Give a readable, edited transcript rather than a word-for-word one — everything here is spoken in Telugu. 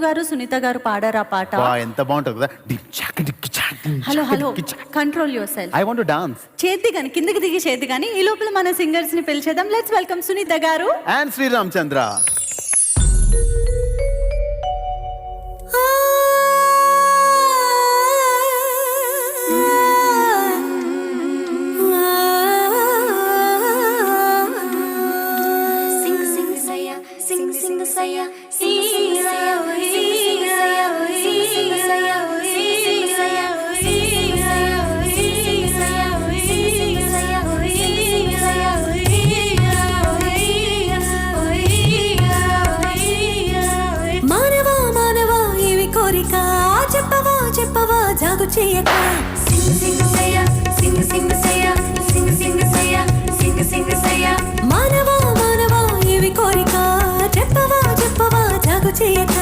గారు సునీత గారు పాడారు ఆ పాట. ఎంత బాగుంటుంది కదా. Hello control yourself. I want to dance. చేద్ది గాని కిందకి దిగి చేద్ది గాని ఈ లోపల మన సింగర్స్ ని పిలిచేద్దాం. లెట్స్ వెల్కమ్ సునీత గారు అండ్ శ్రీరామ్ చంద్ర. చెప్పవా జాగు చేయక మానవా ఇవి కోరిక చెప్పవా జాగు చేయక